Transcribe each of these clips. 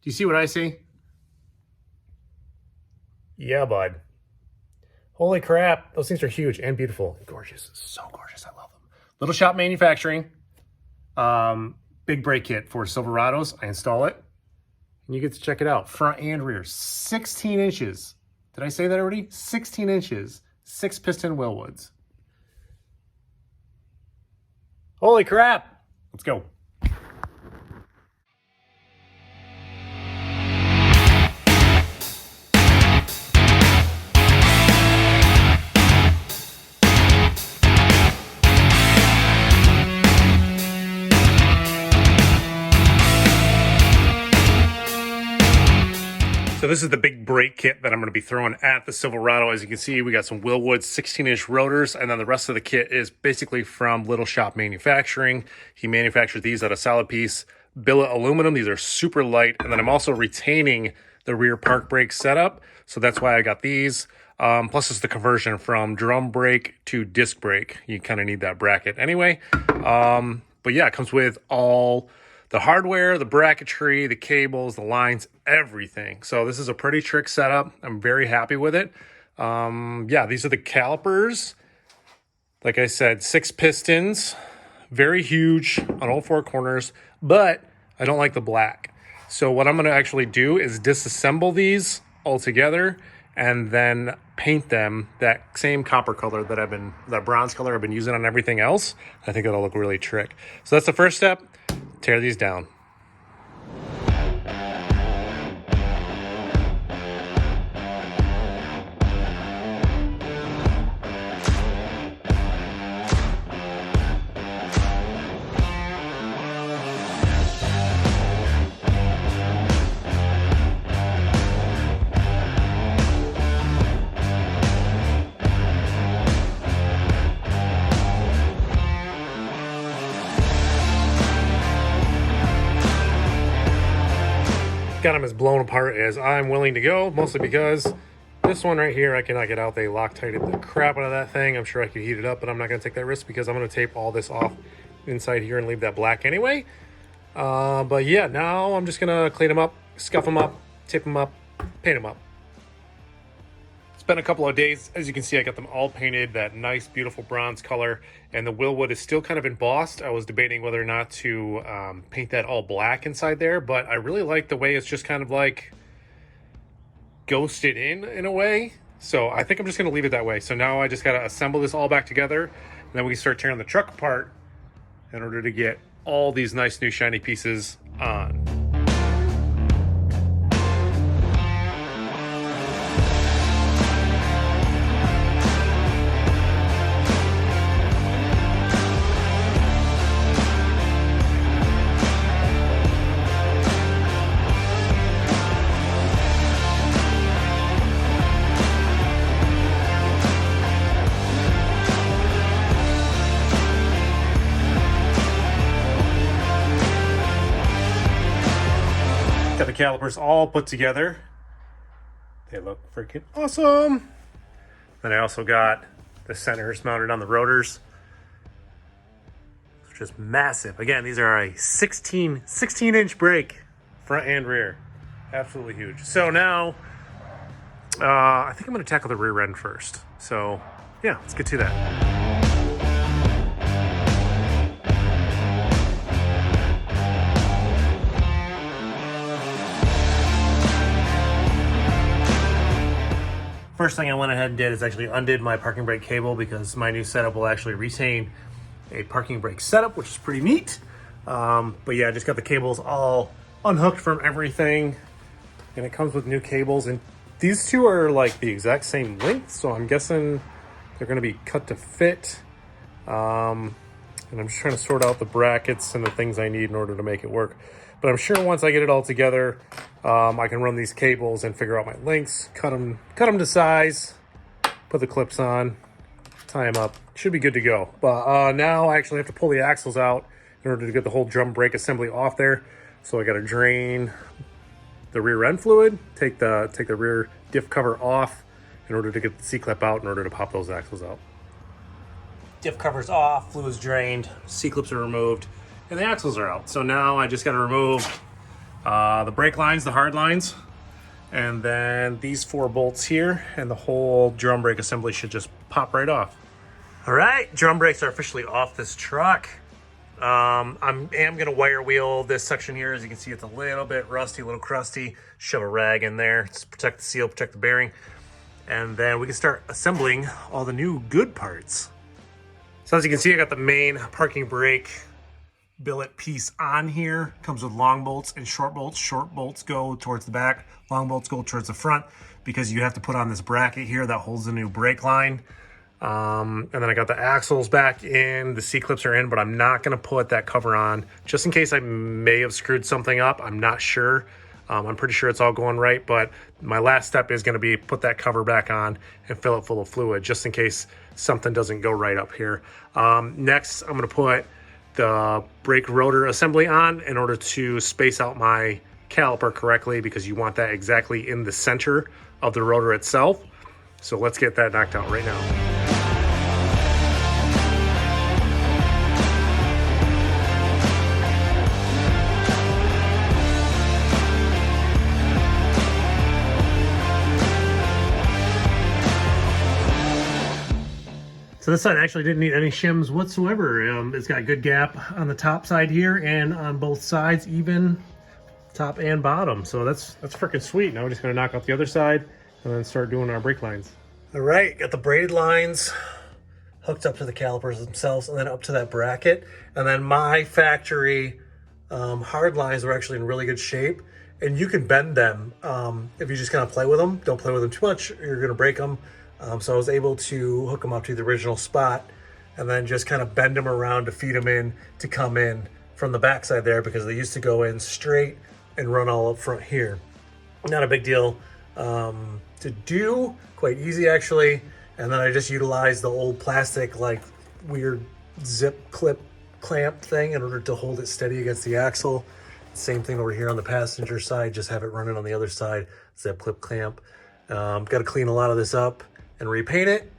you see what I see? Yeah, bud. Holy crap. Those things are huge and beautiful. Gorgeous. So gorgeous. I love them. Little Shop Manufacturing. Big brake kit for Silverados. I install it. And you get to check it out. Front and rear. 16 inches. Did I say that already? 16 inches. 6 piston Wilwoods. Holy crap. Let's go. So this is the big brake kit that I'm going to be throwing at the Silverado. As you can see, we got some Wilwood 16-inch rotors, and then the rest of the kit is basically from Little Shop Manufacturing. He manufactured these out of solid piece billet aluminum. These are super light, and then I'm also retaining the rear park brake setup, so that's why I got these. Plus, it's the conversion from drum brake to disc brake. You kind of need that bracket anyway. But yeah, it comes with all the hardware, the bracketry, the cables, the lines, everything. So this is a pretty trick setup. I'm very happy with it. Yeah, these are the calipers. Like I said, 6 pistons, very huge on all 4 corners, but I don't like the black. So what I'm gonna actually do is disassemble these all together and then paint them that same copper color that bronze color I've been using on everything else. I think it'll look really trick. So that's the first step. Tear these down. Got them as blown apart as I'm willing to go, mostly because this one right here I cannot get out. They Loctited the crap out of that thing. I'm sure I could heat it up, but I'm not going to take that risk because I'm going to tape all this off inside here and leave that black anyway. But yeah, now I'm just going to clean them up, scuff them up, tape them up, paint them up. It's been a couple of days. As you can see, I got them all painted that nice, beautiful bronze color, and the Wilwood is still kind of embossed. I was debating whether or not to paint that all black inside there, but I really like the way it's just kind of like ghosted in a way. So I think I'm just going to leave it that way. So now I just got to assemble this all back together, and then we can start tearing the truck apart in order to get all these nice new shiny pieces on. Got the calipers all put together. They look freaking awesome. Then I also got the centers mounted on the rotors. It's just massive. Again, these are a 16-inch brake, front and rear. Absolutely huge. So now, I think I'm gonna tackle the rear end first. So yeah, let's get to that. First thing I went ahead and did is actually undid my parking brake cable because my new setup will actually retain a parking brake setup, which is pretty neat. But yeah, I just got the cables all unhooked from everything, and it comes with new cables. And these two are like the exact same length, so I'm guessing they're going to be cut to fit. And I'm just trying to sort out the brackets and the things I need in order to make it work. But I'm sure once I get it all together, I can run these cables and figure out my lengths, cut them to size, put the clips on, tie them up. Should be good to go. But now I actually have to pull the axles out in order to get the whole drum brake assembly off there. So I got to drain the rear end fluid, take the rear diff cover off in order to get the C-clip out in order to pop those axles out. Diff cover's off, fluid's drained, C-clips are removed, and the axles are out. So now I just got to remove the brake lines, the hard lines, and then these 4 bolts here, and the whole drum brake assembly should just pop right off. All right, drum brakes are officially off this truck. I am gonna wire wheel this section here. As you can see, it's a little bit rusty, a little crusty. Shove a rag in there to protect the seal, protect the bearing. And then we can start assembling all the new good parts. So as you can see, I got the main parking brake billet piece on here. Comes with long bolts and short bolts. Short bolts go towards the back, long bolts go towards the front, because you have to put on this bracket here that holds the new brake line. And then I got the axles back in, the C-clips are in, but I'm not going to put that cover on just in case I may have screwed something up. I'm not sure. I'm pretty sure it's all going right, but my last step is going to be put that cover back on and fill it full of fluid just in case something doesn't go right up here. Next, I'm going to put the brake rotor assembly on in order to space out my caliper correctly, because you want that exactly in the center of the rotor itself. So let's get that knocked out right now. So this side actually didn't need any shims whatsoever. It's got a good gap on the top side here and on both sides, even top and bottom. So that's freaking sweet. Now we're just gonna knock out the other side and then start doing our brake lines. All right, got the braided lines hooked up to the calipers themselves and then up to that bracket. And then my factory hard lines were actually in really good shape, and you can bend them if you just kind of play with them. Don't play with them too much, you're gonna break them. So I was able to hook them up to the original spot and then just kind of bend them around to feed them in to come in from the backside there, because they used to go in straight and run all up front here. Not a big deal to do, quite easy actually. And then I just utilized the old plastic, like weird zip clip clamp thing in order to hold it steady against the axle. Same thing over here on the passenger side, just have it running on the other side, zip clip clamp. Got to clean a lot of this up and repaint it.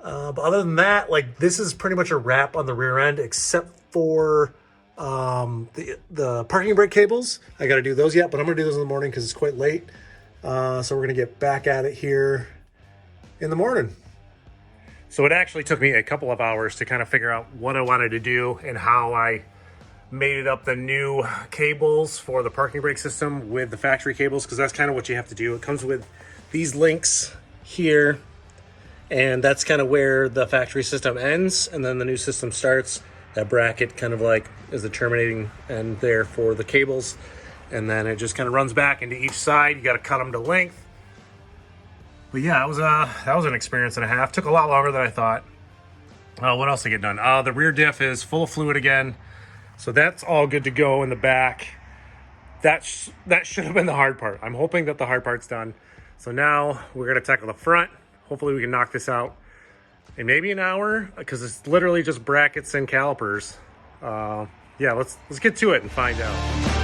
But other than that, like, this is pretty much a wrap on the rear end, except for the parking brake cables. I got to do those yet, but I'm gonna do those in the morning because it's quite late. So we're gonna get back at it here in the morning. So it actually took me a couple of hours to kind of figure out what I wanted to do and how I made up the new cables for the parking brake system with the factory cables, because that's kind of what you have to do. It comes with these links here, and that's kind of where the factory system ends and then the new system starts. That bracket kind of like is the terminating end there for the cables, and then it just kind of runs back into each side. You got to cut them to length. But yeah, that was an experience and a half. Took a lot longer than I thought. What else did I get done? The rear diff is full of fluid again, so that's all good to go in the back. That should have been the hard part. I'm hoping that the hard part's done. So now we're gonna tackle the front. Hopefully we can knock this out in maybe an hour, because it's literally just brackets and calipers. Yeah, let's get to it and find out.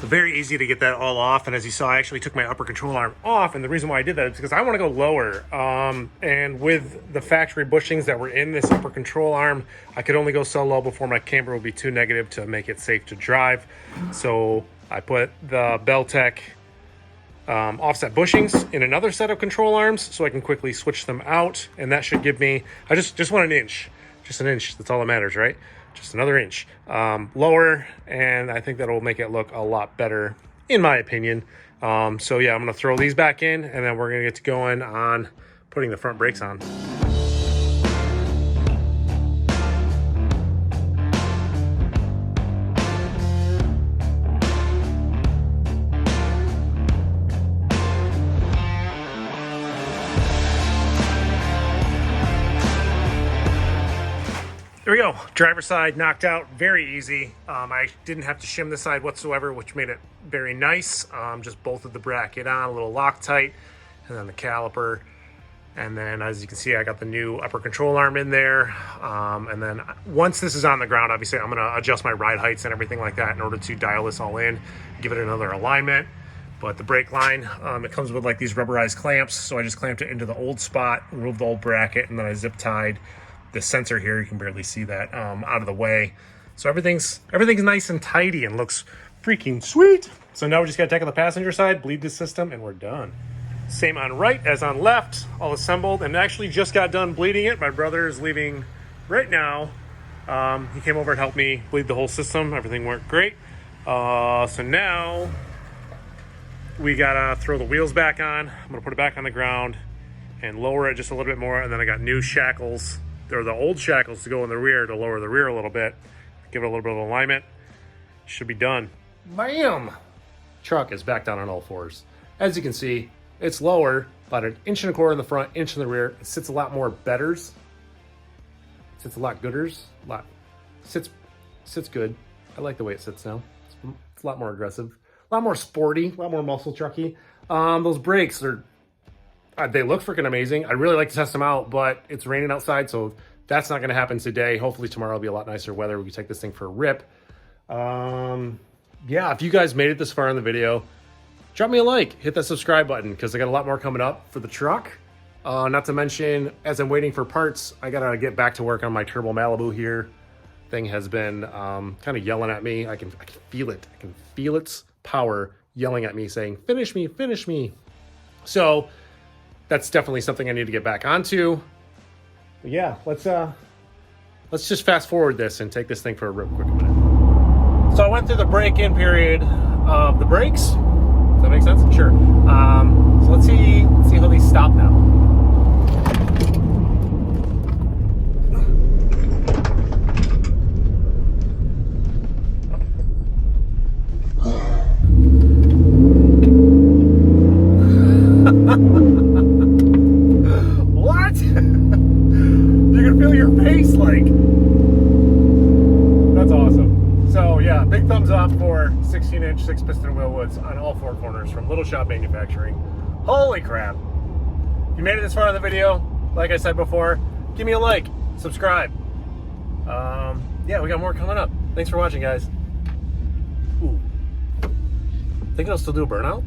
Very easy to get that all off, and as you saw, I actually took my upper control arm off, and the reason why I did that is because I want to go lower, and with the factory bushings that were in this upper control arm, I could only go so low before my camber would be too negative to make it safe to drive. So I put the Beltec offset bushings in another set of control arms so I can quickly switch them out, and that should give me, I just want an inch, just an inch, that's all that matters, right? Just another inch lower, and I think that'll make it look a lot better, in my opinion. So yeah, I'm gonna throw these back in, and then we're gonna get to going on putting the front brakes on. There we go. Driver's side knocked out, very easy. I didn't have to shim the side whatsoever, which made it very nice. Just bolted the bracket on, a little Loctite, and then the caliper. And then as you can see, I got the new upper control arm in there. And then once this is on the ground, obviously I'm gonna adjust my ride heights and everything like that in order to dial this all in, give it another alignment. But the brake line, it comes with like these rubberized clamps. So I just clamped it into the old spot, removed the old bracket, and then I zip tied the sensor here, you can barely see that, out of the way. So everything's nice and tidy and looks freaking sweet. So now we just gotta take on the passenger side, bleed the system, and we're done. Same on right as on left, all assembled, and actually just got done bleeding it. My brother is leaving right now. He came over and helped me bleed the whole system. Everything worked great. So now we gotta throw the wheels back on. I'm gonna put it back on the ground and lower it just a little bit more. And then I got new shackles. They're the old shackles to go in the rear to lower the rear a little bit. Give it a little bit of alignment. Should be done. Bam! Truck is back down on all fours. As you can see, it's lower, about 1.25 inches in the front, inch in the rear. It sits a lot more betters. Sits a lot gooders. Sits good. I like the way it sits now. It's a lot more aggressive. A lot more sporty, a lot more muscle trucky. Those brakes are, they look freaking amazing. I really like to test them out, but it's raining outside, so that's not gonna happen today. Hopefully tomorrow will be a lot nicer weather. We can take this thing for a rip. Yeah, if you guys made it this far in the video, drop me a like, hit that subscribe button, because I got a lot more coming up for the truck. Not to mention, as I'm waiting for parts, I gotta get back to work on my Turbo Malibu here. Thing has been kind of yelling at me. I can feel it. I can feel its power yelling at me saying, finish me, finish me. So that's definitely something I need to get back onto. But yeah, let's just fast forward this and take this thing for a real quick minute. So I went through the break-in period of the brakes. Does that make sense? Sure. So let's see how these stop now. What? You can feel your face like. That's awesome. So yeah, big thumbs up for 16-inch 6-piston Wilwoods on all four corners from Little Shop Manufacturing. Holy crap. If you made it this far in the video, like I said before, give me a like, subscribe. Yeah, we got more coming up. Thanks for watching, guys. Ooh. Think I'll still do a burnout?